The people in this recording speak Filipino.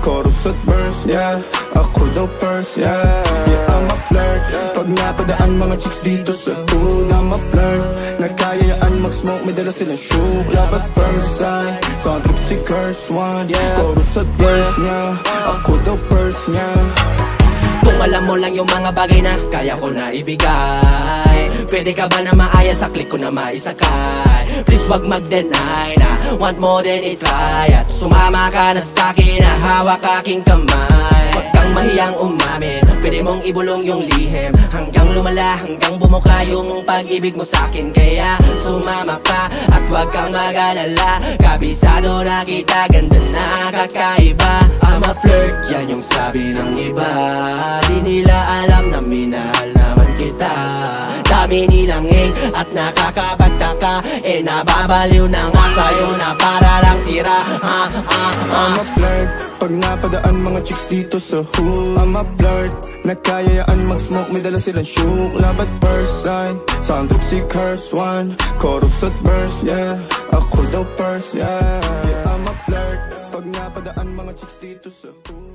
Chorus at verse, yeah. Ako daw first, yeah. Yeah, I'm a flirt. Pag napadaan mga chicks dito sa hood, I'm a flirt. Nagkayayaan mag-smoke, may dala silang shook. Love at first sight, sound trip si curse one. Chorus at verse niya, ako daw first niya. Kung alam mo lang yung mga bagay na kaya ko na ibigay, pwede ka ba na maaya sa click ko na maisakay? Please wag mag-deny na want more than i-try, at sumama ka na sa'kin na hawak aking kamay. Wag kang mahiyang umamin, pwede mong ibulong yung lihim, hanggang lumala, hanggang bumuka yung pag-ibig mo sa'kin. Kaya sumama ka at wag kang mag-alala, kabisado na kita, ganda na kakaiba. I'm a flirt, yan yung sabi ng iba. Di nila alam na minahal naman kita. Dami nilang nging at nakakapagtaka, eh nababaliw na nga sa'yo na para lang sira. I'm a flirt, pag napadaan mga chicks dito sa hood, I'm a flirt. Nagkayayaan mag-smoke, may dala silang shook. Love at first sight, sound trip si curse one. Chorus at verse, yeah. Ako daw first, yeah. Yeah, I'm a flirt, pag napadaan mga chicks dito sa hood.